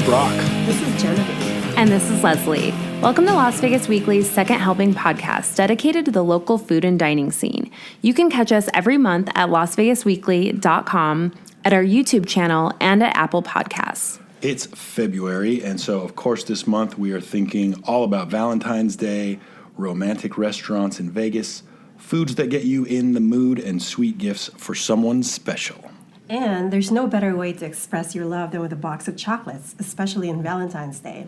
Brock. This is Genevie. And this is Leslie. Welcome to Las Vegas Weekly's Second Helping podcast, dedicated to the local food and dining scene. You can catch us every month at lasvegasweekly.com, at our YouTube channel, and at Apple Podcasts. It's February, and so, of course, this month we are thinking all about Valentine's Day, romantic restaurants in Vegas, foods that get you in the mood, and sweet gifts for someone special. And there's no better way to express your love than with a box of chocolates, especially in Valentine's Day.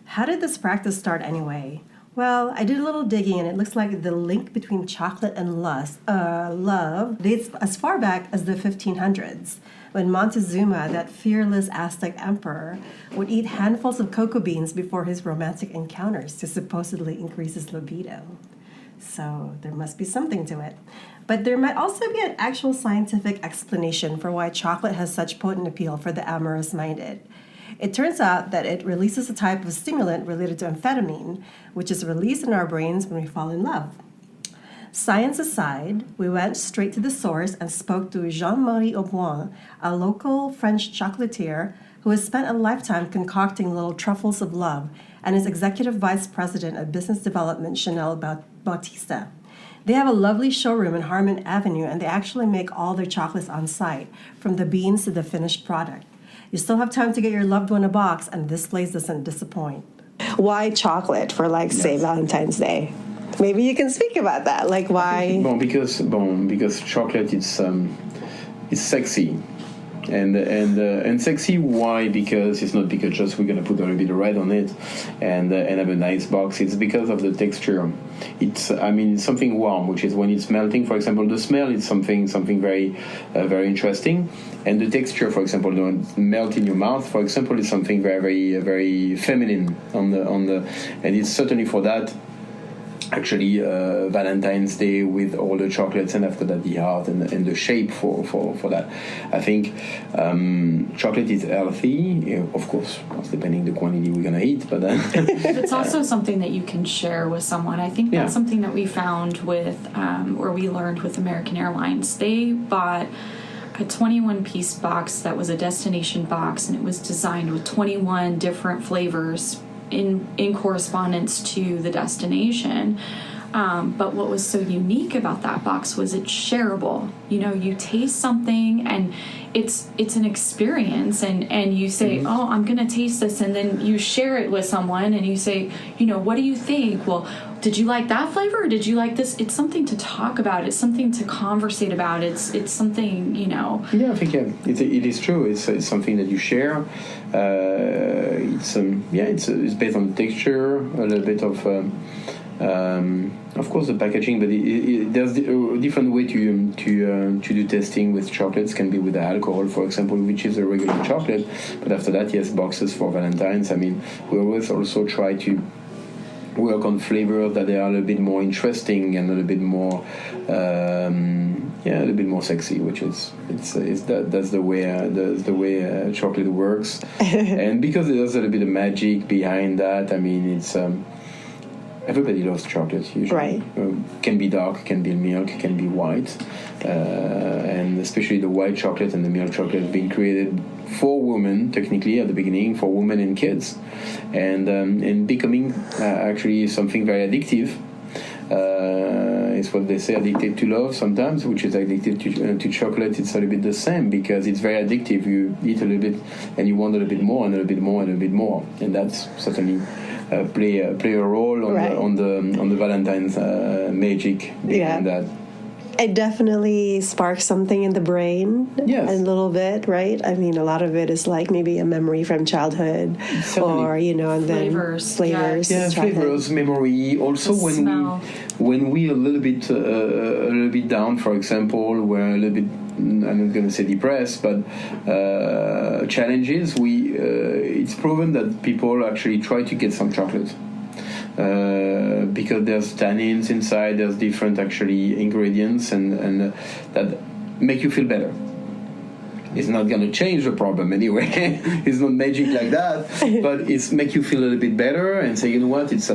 How did this practice start anyway? Well, I did a little digging, and it looks like the link between chocolate and love dates as far back as the 1500s, when Montezuma, that fearless Aztec emperor, would eat handfuls of cocoa beans before his romantic encounters to supposedly increase his libido. So there must be something to it. But there might also be an actual scientific explanation for why chocolate has such potent appeal for the amorous-minded. It turns out that it releases a type of stimulant related to amphetamine, which is released in our brains when we fall in love. Science aside, we went straight to the source and spoke to Jean-Marie Auboine, a local French chocolatier who has spent a lifetime concocting little truffles of love, and is executive vice president of business development Chanel Bautista. They have a lovely showroom in Harmon Avenue, and they actually make all their chocolates on site, from the beans to the finished product. You still have time to get your loved one a box, and this place doesn't disappoint. Why chocolate for, say, Valentine's Day? Maybe you can speak about that. Like, why? Because chocolate is sexy. And sexy, why? Because it's not because just we're going to put a little bit of red on it and have a nice box. It's because of the texture. It's something warm, which is when it's melting. For example, the smell is something very very interesting, and the texture, for example, when it melt in your mouth, for example, is something very very feminine on the and it's certainly for that. Actually, Valentine's Day with all the chocolates, and after that the heart and the shape for that. I think chocolate is healthy, of course, depending the quantity we're gonna eat. But it's also something that you can share with someone. I think that's something that we found with, or we learned with American Airlines. They bought a 21-piece box that was a destination box, and it was designed with 21 different flavors in correspondence to the destination. But what was so unique about that box was it's shareable. You taste something and it's an experience, and you say, oh, I'm going to taste this, and then you share it with someone and you say, what do you think? Well, did you like that flavor or did you like this? It's something to talk about. It's something to conversate about. It's something, Yeah, I think it is true. It's something that you share. It's based on the texture, a little bit of course, the packaging, but there's a different way to do testing with chocolates. Can be with alcohol, for example, which is a regular chocolate. But after that, yes, boxes for Valentine's. We always also try to work on flavors that they are a little bit more interesting and a little bit more, a little bit more sexy. Which is that's the way chocolate works. And because there's a little bit of magic behind that, it's. Everybody loves chocolate, usually. Right. Can be dark, can be milk, can be white. And especially the white chocolate and the milk chocolate have been created for women, technically, at the beginning, for women and kids. And becoming actually something very addictive. It's what they say, addicted to love sometimes, which is addicted to chocolate. It's a little bit the same, because it's very addictive. You eat a little bit and you want a little bit more and a little bit more and a little bit more. And that's certainly... play a role on the Valentine's magic behind that. It definitely sparks something in the brain. Yes. A little bit, right? A lot of it is like maybe a memory from childhood, or and then flavors. Yeah, flavors, memory. Also, when we a little bit down, for example, we're a little bit. I'm not going to say depressed, but challenges. It's proven that people actually try to get some chocolate because there's tannins inside. There's different actually ingredients and that make you feel better. It's not going to change the problem anyway. It's not magic like that, but it's make you feel a little bit better and say, you know what? It's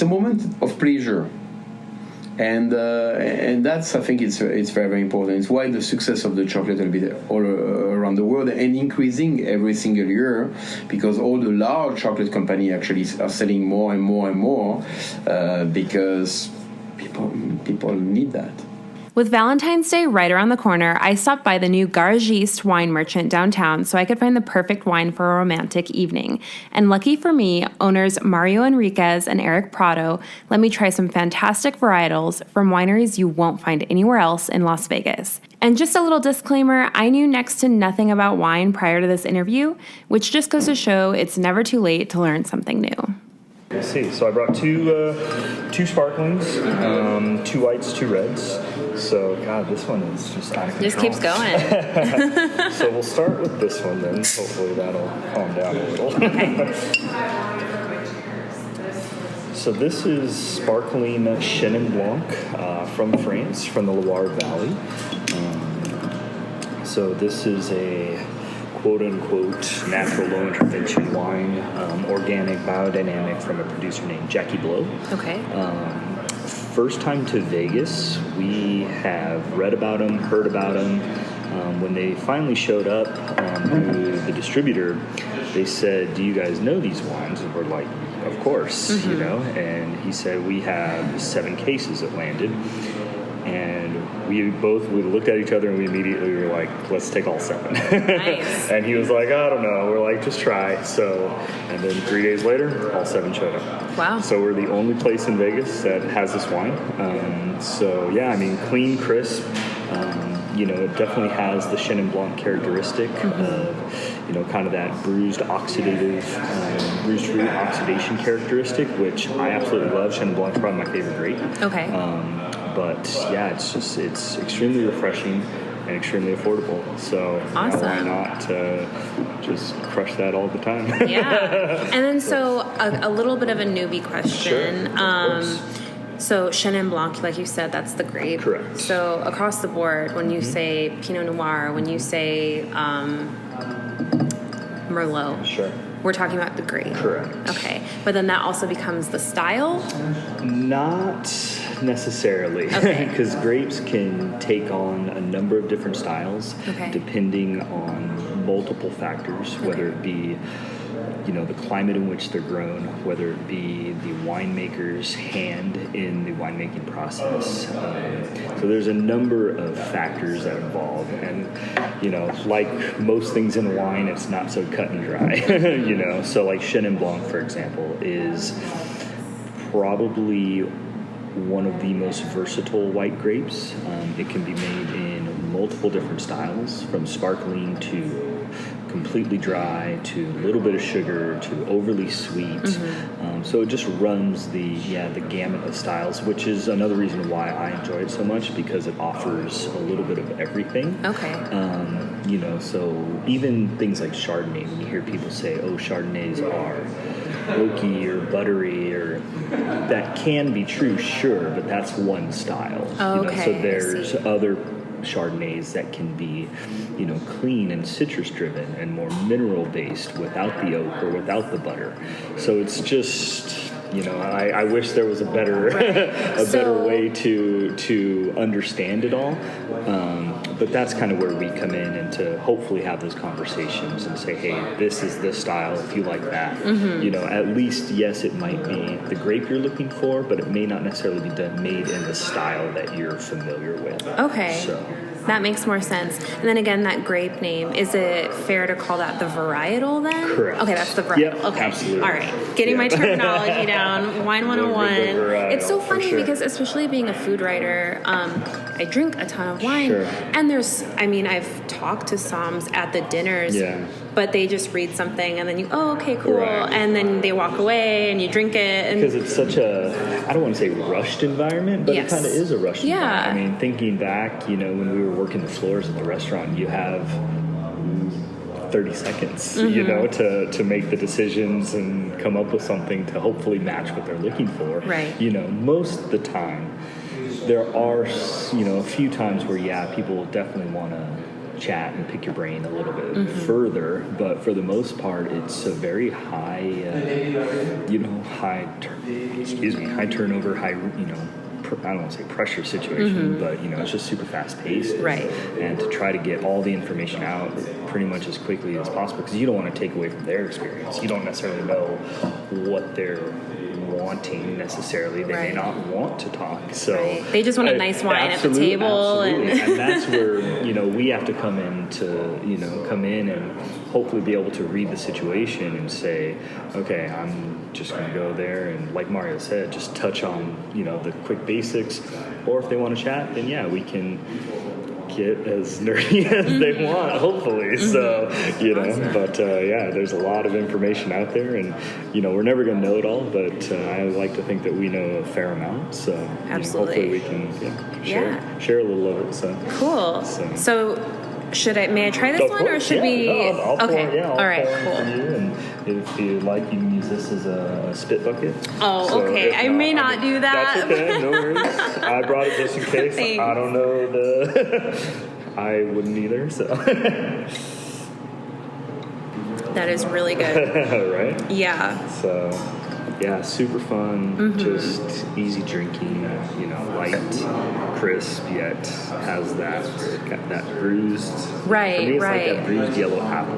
a moment of pleasure. and that's, I think it's very, very important. It's why the success of the chocolate will be all around the world and increasing every single year, because all the large chocolate companies actually are selling more and more and more because people need that. With Valentine's Day right around the corner, I stopped by the new Garagiste Wine Merchant downtown so I could find the perfect wine for a romantic evening. And lucky for me, owners Mario Enriquez and Eric Prato let me try some fantastic varietals from wineries you won't find anywhere else in Las Vegas. And just a little disclaimer, I knew next to nothing about wine prior to this interview, which just goes to show it's never too late to learn something new. Let's see. So I brought two sparklings, 2 whites, 2 reds. So, God, this one is just out of control. Just keeps going. So we'll start with this one then. Hopefully that'll calm down a little. Okay. So this is sparkling Chenin Blanc from France, from the Loire Valley. So this is a quote-unquote natural low-intervention wine, organic, biodynamic, from a producer named Jackie Blow. Okay. First time to Vegas, we have read about them, heard about them. When they finally showed up through the distributor, they said, "Do you guys know these wines?" And we're like, "Of course," you know. And he said, "We have 7 cases that landed." And we looked at each other and we immediately were like, let's take all 7. Nice. And he was like, I don't know. We're like, just try. So, and then 3 days later, all 7 showed up. Wow. So we're the only place in Vegas that has this wine. So yeah, I mean, clean, crisp. It definitely has the Chenin Blanc characteristic of, kind of that bruised fruit oxidation characteristic, which I absolutely love. Chenin Blanc is probably my favorite grape. Okay. But yeah, it's extremely refreshing and extremely affordable. So awesome. Why not just crush that all the time? Yeah. And then so a little bit of a newbie question. Sure. So Chenin Blanc, like you said, that's the grape. Correct. So across the board, when you say Pinot Noir, when you say Merlot, sure, we're talking about the grape. Correct. Okay. But then that also becomes the style? Not necessarily. Okay. Because grapes can take on a number of different styles depending on multiple factors, whether it be the climate in which they're grown, whether it be the winemaker's hand in the winemaking process. So there's a number of factors that involve, and like most things in wine, it's not so cut and dry. So like Chenin Blanc, for example, is probably one of the most versatile white grapes. It can be made in multiple different styles, from sparkling to completely dry to a little bit of sugar to overly sweet. So it just runs the gamut of styles, which is another reason why I enjoy it so much, because it offers a little bit of everything. Okay. So even things like Chardonnay, when you hear people say, oh, Chardonnays are oaky or buttery, or that can be true, sure, but that's one style. Okay. So there's other Chardonnays that can be, clean and citrus driven and more mineral based without the oak or without the butter. So it's just, I wish there was a better better way to understand it all. But that's kind of where we come in, and to hopefully have those conversations and say, hey, this is this style, if you like that. At least, yes, it might be the grape you're looking for, but it may not necessarily be made in the style that you're familiar with. Okay. So that makes more sense. And then again, that grape name, is it fair to call that the varietal then? Correct. Okay, that's the varietal. Yep, okay. absolutely. All right. Getting my terminology down. Wine 101. It's so funny because, especially being a food writer, I drink a ton of wine. Sure. And I've talked to soms at the dinners. Yeah. But they just read something and then okay, cool. Right. And then they walk away and you drink it. Because it's such I don't want to say rushed environment, but it kind of is a rushed environment. I mean, thinking back, when we were working the floors at the restaurant, you have 30 seconds, to make the decisions and come up with something to hopefully match what they're looking for. Right. Most of the time, there are, a few times where, people will definitely want to chat and pick your brain a little bit further, but for the most part, it's a very high turnover, high I don't want to say pressure situation, but it's just super fast paced. Right. And to try to get all the information out pretty much as quickly as possible, because you don't want to take away from their experience. You don't necessarily know what they're wanting necessarily. They may not want to talk. So they just want a nice wine at the table. And that's where, we have to come in and hopefully be able to read the situation and say, okay, I'm just going to go there and, like Mario said, just touch on, the quick basics. Or if they want to chat, then yeah, we can get as nerdy as they want, hopefully. So, awesome. But there's a lot of information out there, and we're never going to know it all, but I like to think that we know a fair amount. So hopefully we can share a little of it. So cool. So may I try this one, or should we? I'll okay. All right. Cool. For you, and if you like, you can use this as a spit bucket. Oh, so okay. I may not do that. That's okay. No worries. I brought it just in case. Thanks. I don't know I wouldn't either. So. That is really good. Right? Yeah. So, yeah, super fun, just easy drinking, light, crisp, yet has that bruised. Right, for me, it's right. like that bruised yellow apple.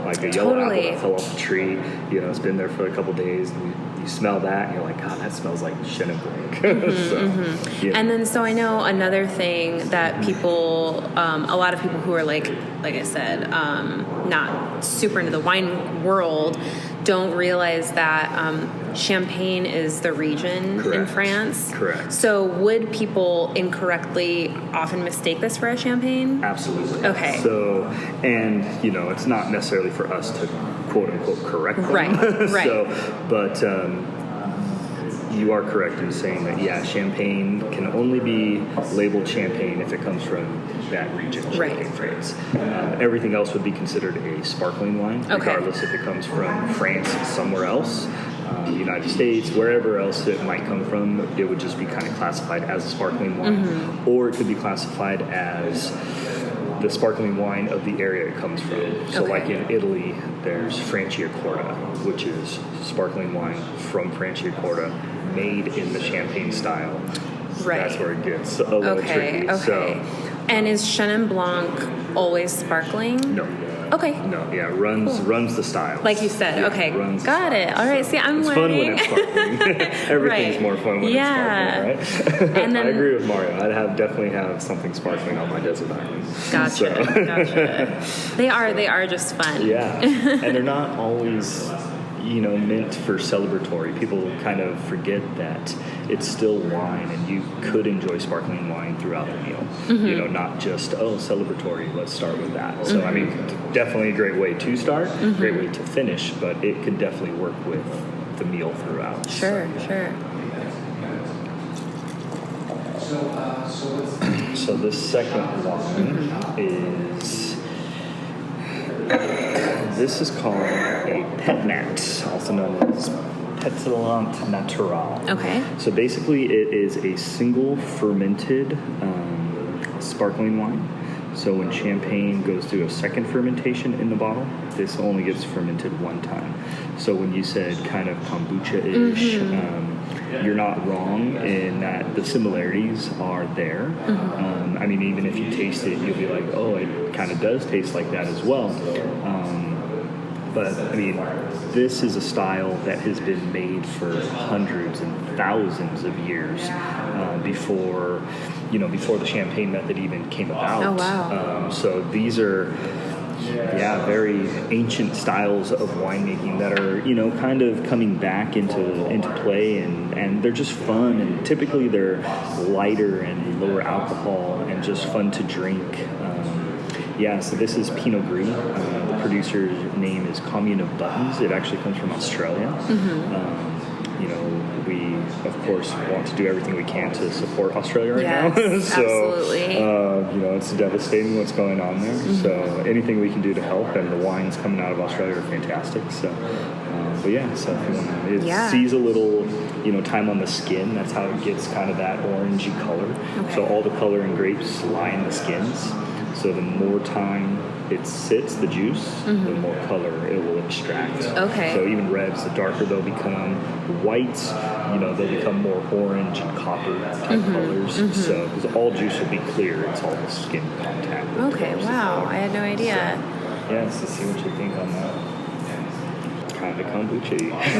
Like a yellow apple that fell off the tree. It's been there for a couple days. And you smell that, and you're like, God, that smells like Chenin Blanc. And then, so I know another thing that people, a lot of people who are like I said, not super into the wine world, don't realize that Champagne is the region in France. Correct. So would people incorrectly often mistake this for a Champagne? Absolutely. Okay. So, and, it's not necessarily for us to quote unquote correct them. Right. So, but you are correct in saying that, Champagne can only be labeled Champagne if it comes from that region, Champagne, France. Everything else would be considered a sparkling wine, regardless if it comes from France somewhere else, the United States, wherever else it might come from. It would just be kind of classified as a sparkling wine, or it could be classified as the sparkling wine of the area it comes from. So like in Italy, there's Franciacorta, which is sparkling wine from Franciacorta, made in the Champagne style. Right. That's where it gets a little tricky. Okay. So, and is Chenin Blanc always sparkling? no. Okay. No, runs the style. Like you said, okay. Got it. All right, see, I'm learning. It's fun when it's sparkling. Everything's more fun when it's sparkling, right? And then, I agree with Mario. I'd definitely have something sparkling on my desert island. Gotcha. They are just fun. Yeah, and they're not always, meant for celebratory. People kind of forget that it's still wine, and you could enjoy sparkling wine throughout the meal. Not just, celebratory, let's start with that. So, I mean, definitely a great way to start, great way to finish, but it could definitely work with the meal throughout. Sure. So the second one is... This is called a pet nat, also known as Pétillant Natural. Okay. So basically it is a single fermented sparkling wine. So when champagne goes through a second fermentation in the bottle, this only gets fermented one time. So when you said kind of kombucha-ish, you're not wrong in that the similarities are there. I mean, even if you taste it, you'll be like, oh, it kind of does taste like that as well. But, I mean, this is a style that has been made for hundreds and thousands of years before the champagne method even came about. Oh, wow. So these are... very ancient styles of winemaking that are, kind of coming back into play, and they're just fun, and typically they're lighter and lower alcohol and just fun to drink. So this is Pinot Gris. The producer's name is Commune of Buttons. It actually comes from Australia. We, of course, want to do everything we can to support Australia right now. So, absolutely. It's devastating what's going on there. So anything we can do to help, and the wines coming out of Australia are fantastic. So, so if you want to, it sees a little, time on the skin. That's how it gets kind of that orangey color. Okay. So all the color in grapes lie in the skins. So the more time it sits, the juice, the more color it will extract. Okay. So even reds, the darker they'll become. Whites, they'll become more orange and copper type colors. So, because all juice will be clear, it's all the skin contact. Okay, wow, I had no idea. So, yeah, so see what you think on that. Kind of kombucha.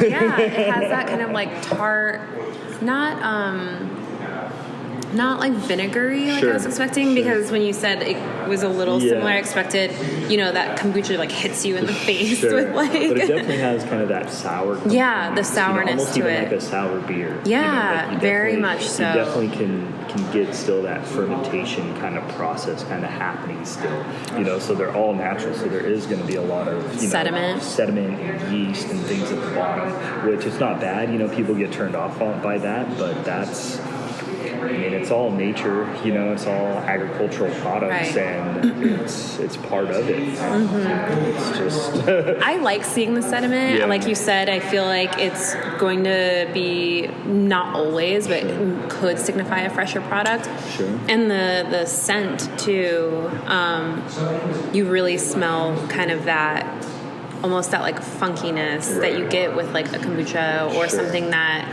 Yeah, it has that kind of like tart, not like vinegary like I was expecting, because when you said it was a little similar, I expected, that kombucha like hits you in the face with like. But it definitely has kind of that sour. The sourness almost to even it. like a sour beer. Yeah, very much so. You definitely can get still that fermentation kind of process kind of happening still. So they're all natural. So there is going to be a lot of sediment and yeast and things at the bottom, which is not bad. People get turned off by that, but that's. It's all nature, it's all agricultural products, and it's part of it. It's just. I like seeing the sediment. Like you said, I feel like it's going to be not always, but could signify a fresher product. Sure. And the scent too. You really smell kind of that. Almost that like funkiness that you get with like a kombucha or something that.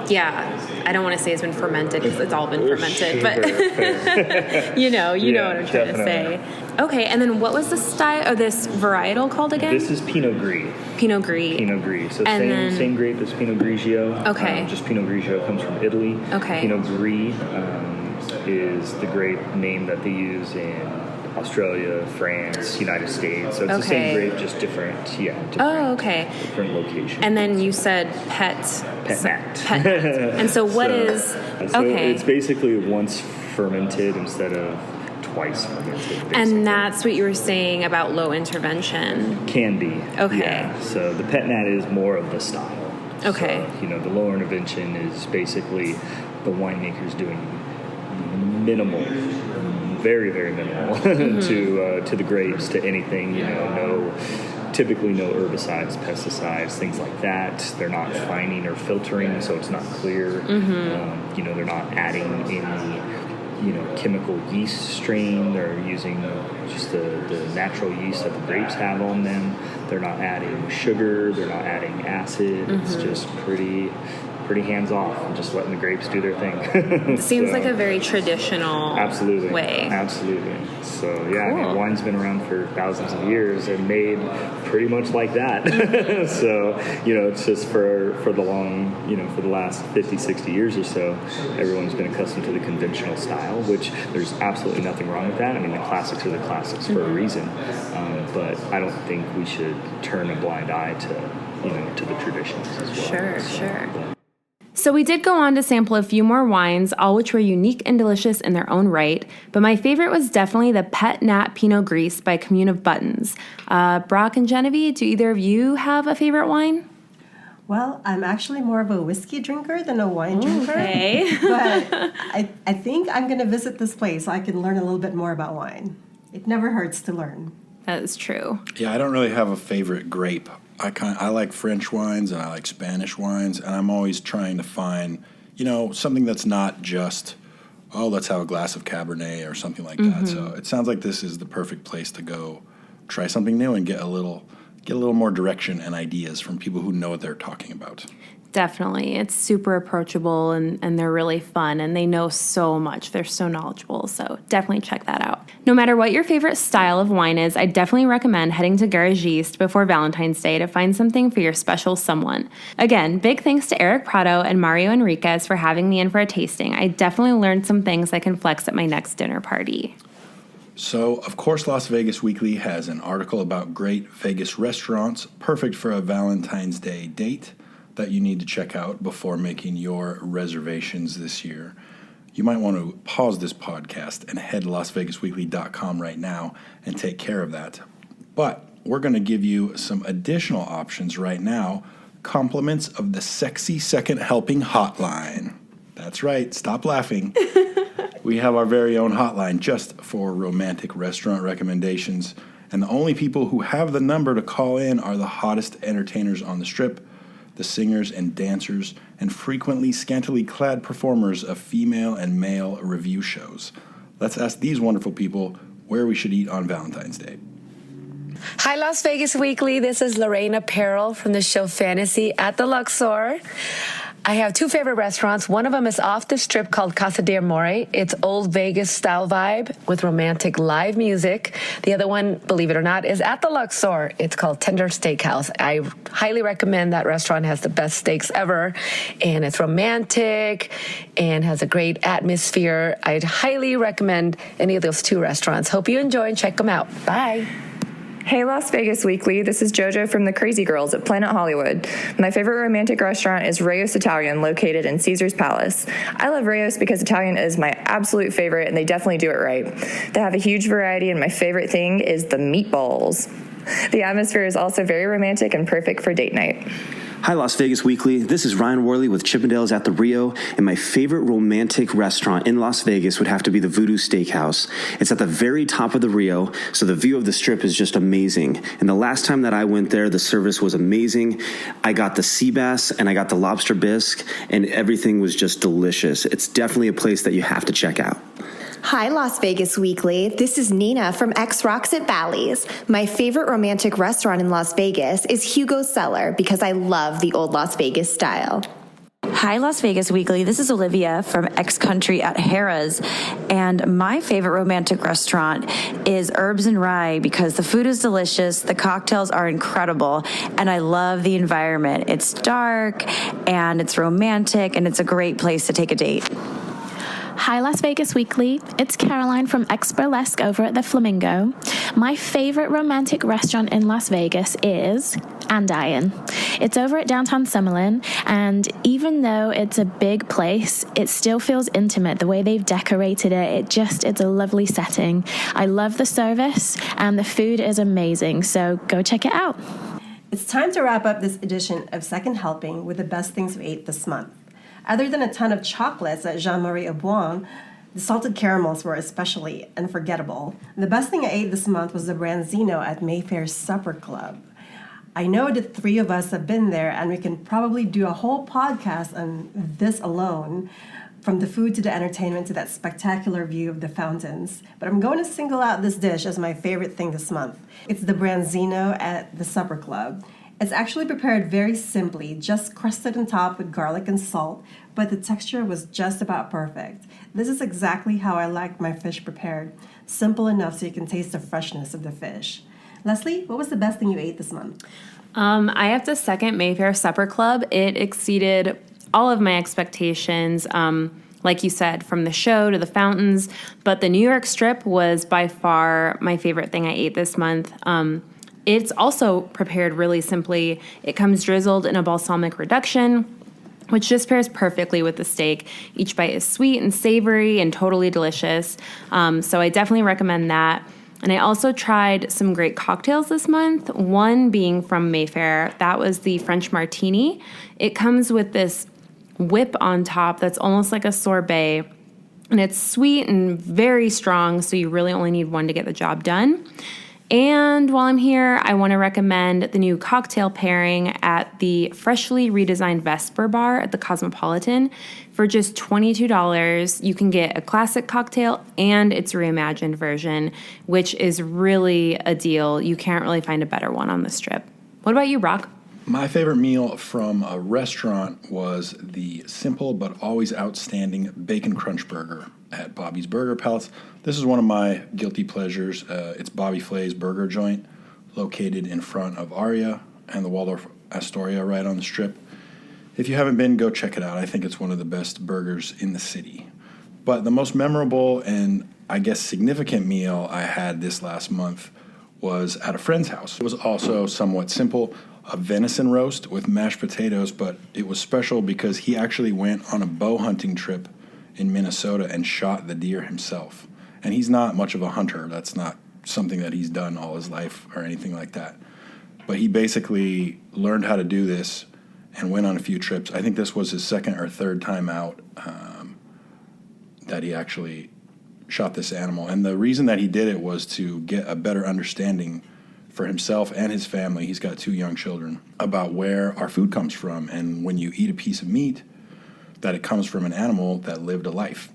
I don't want to say it's been fermented because it's all been fermented, but you know what I'm trying to say. Okay, and then what was the style or this varietal called again? This is Pinot Gris. Pinot Gris. So same grape as Pinot Grigio. Okay. Just Pinot Grigio comes from Italy. Okay. Pinot Gris is the grape name that they use in Australia, France, United States. So it's the same grape, just different. Different location. And then you said pet nat. And so what is? So it's basically once fermented instead of twice fermented. Basically. And that's what you were saying about low intervention. Can be. Okay. Yeah. So the pet nat is more of the style. Okay. So, the lower intervention is basically the winemakers doing minimal, very, very minimal to the grapes, to anything, typically no herbicides, pesticides, things like that. They're not fining or filtering, so it's not clear. They're not adding any, chemical yeast strain. They're using just the natural yeast that the grapes have on them. They're not adding sugar. They're not adding acid. It's just pretty hands off and just letting the grapes do their thing. It seems like a very traditional way. Absolutely. So cool. Wine's been around for thousands of years and made pretty much like that. So, it's just for the long, for the last 50, 60 years or so, everyone's been accustomed to the conventional style, which there's absolutely nothing wrong with that. The classics are the classics for a reason. But I don't think we should turn a blind eye to the traditions as well. Sure. So we did go on to sample a few more wines, all which were unique and delicious in their own right, but my favorite was definitely the Pet Nat Pinot Gris by Commune of Buttons. Brock and Genevie, do either of you have a favorite wine? Well, I'm actually more of a whiskey drinker than a wine drinker. Okay. But I think I'm going to visit this place so I can learn a little bit more about wine. It never hurts to learn. That is true. Yeah, I don't really have a favorite grape. I like French wines and I like Spanish wines, and I'm always trying to find, something that's not just, let's have a glass of Cabernet or something like that. So it sounds like this is the perfect place to go try something new and get a little more direction and ideas from people who know what they're talking about. Definitely. It's super approachable and they're really fun and they know so much. They're so knowledgeable. So definitely check that out. No matter what your favorite style of wine is, I definitely recommend heading to Garagiste before Valentine's Day to find something for your special someone. Again, big thanks to Eric Prato and Mario Enriquez for having me in for a tasting. I definitely learned some things I can flex at my next dinner party. So, of course, Las Vegas Weekly has an article about great Vegas restaurants, perfect for a Valentine's Day date, that you need to check out before making your reservations this year. You might want to pause this podcast and head to LasVegasWeekly.com right now and take care of that. But we're going to give you some additional options right now, compliments of the Sexy Second Helping Hotline. That's right, stop laughing. We have our very own hotline just for romantic restaurant recommendations, and the only people who have the number to call in are the hottest entertainers on the Strip, the singers and dancers, and frequently scantily clad performers of female and male review shows. Let's ask these wonderful people, where we should eat on Valentine's Day. Hi, Las Vegas Weekly. This is Lorena Peril from the show Fantasy at the Luxor. I have two favorite restaurants. One of them is off the strip called Casa de Amore. It's old Vegas style vibe with romantic live music. The other one, believe it or not, is at the Luxor. It's called Tender Steakhouse. I highly recommend that restaurant. Has the best steaks ever, and it's romantic and has a great atmosphere. I'd highly recommend any of those two restaurants. Hope you enjoy and check them out. Bye. Hey, Las Vegas Weekly. This is JoJo from the Crazy Girls at Planet Hollywood. My favorite romantic restaurant is Rayos Italian, located in Caesar's Palace. I love Rayos because Italian is my absolute favorite, and they definitely do it right. They have a huge variety, and my favorite thing is the meatballs. The atmosphere is also very romantic and perfect for date night. Hi, Las Vegas Weekly. This is Ryan Worley with Chippendales at the Rio, and my favorite romantic restaurant in Las Vegas would have to be the Voodoo Steakhouse. It's at the very top of the Rio, so the view of the strip is just amazing. And the last time that I went there, the service was amazing. I got the sea bass and I got the lobster bisque, and everything was just delicious. It's definitely a place that you have to check out. Hi, Las Vegas Weekly. This is Nina from X Rocks at Bally's. My favorite romantic restaurant in Las Vegas is Hugo's Cellar because I love the old Las Vegas style. Hi, Las Vegas Weekly. This is Olivia from X Country at Harrah's, and my favorite romantic restaurant is Herbs and Rye because the food is delicious, the cocktails are incredible, and I love the environment. It's dark, and it's romantic, and it's a great place to take a date. Hi, Las Vegas Weekly. It's Caroline from X Burlesque over at the Flamingo. My favorite romantic restaurant in Las Vegas is Andiron. It's over at downtown Summerlin, and even though it's a big place, it still feels intimate. The way they've decorated it, it's a lovely setting. I love the service, and the food is amazing, so go check it out. It's time to wrap up this edition of Second Helping with the best things we ate this month. Other than a ton of chocolates at Jean-Marie Auboine, the salted caramels were especially unforgettable. The best thing I ate this month was the branzino at Mayfair's Supper Club. I know the three of us have been there, and we can probably do a whole podcast on this alone, from the food to the entertainment to that spectacular view of the fountains. But I'm going to single out this dish as my favorite thing this month. It's the branzino at the Supper Club. It's actually prepared very simply, just crusted on top with garlic and salt, but the texture was just about perfect. This is exactly how I like my fish prepared. Simple enough so you can taste the freshness of the fish. Leslie, what was the best thing you ate this month? I have to second Mayfair Supper Club. It exceeded all of my expectations, like you said, from the show to the fountains, but the New York strip was by far my favorite thing I ate this month. It's also prepared really simply. It comes drizzled in a balsamic reduction, which just pairs perfectly with the steak. Each bite is sweet and savory and totally delicious. So I definitely recommend that. And I also tried some great cocktails this month, one being from Mayfair. That was the French Martini. It comes with this whip on top that's almost like a sorbet. And it's sweet and very strong, so you really only need one to get the job done. And while I'm here, I want to recommend the new cocktail pairing at the freshly redesigned Vesper Bar at the Cosmopolitan. For just $22, you can get a classic cocktail and its reimagined version, which is really a deal. You can't really find a better one on the strip. What about you, Brock? My favorite meal from a restaurant was the simple but always outstanding Bacon Crunch Burger at Bobby's Burger Palace. This is one of my guilty pleasures. It's Bobby Flay's burger joint, located in front of Aria and the Waldorf Astoria right on the strip. If you haven't been, go check it out. I think it's one of the best burgers in the city. But the most memorable and, I guess, significant meal I had this last month was at a friend's house. It was also somewhat simple, a venison roast with mashed potatoes, but it was special because he actually went on a bow hunting trip in Minnesota and shot the deer himself. And he's not much of a hunter. That's not something that he's done all his life or anything like that. But he basically learned how to do this and went on a few trips. I think this was his second or third time out that he actually shot this animal. And the reason that he did it was to get a better understanding for himself and his family. He's got 2 young children, about where our food comes from. And when you eat a piece of meat, that it comes from an animal that lived a life.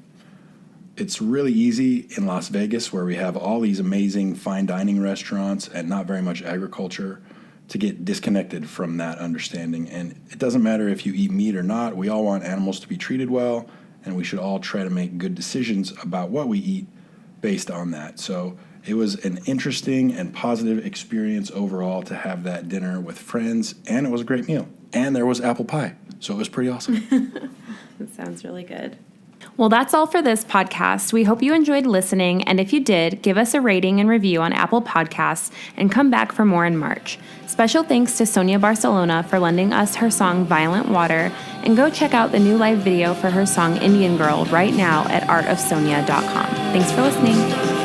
It's really easy in Las Vegas, where we have all these amazing fine dining restaurants and not very much agriculture, to get disconnected from that understanding. And it doesn't matter if you eat meat or not. We all want animals to be treated well, and we should all try to make good decisions about what we eat based on that. So it was an interesting and positive experience overall to have that dinner with friends, and it was a great meal. And there was apple pie, so it was pretty awesome. That sounds really good. Well, that's all for this podcast. We hope you enjoyed listening, and if you did, give us a rating and review on Apple Podcasts and come back for more in March. Special thanks to Sonia Barcelona for lending us her song Violent Water, and go check out the new live video for her song Indian Girl right now at artofsonia.com. Thanks for listening.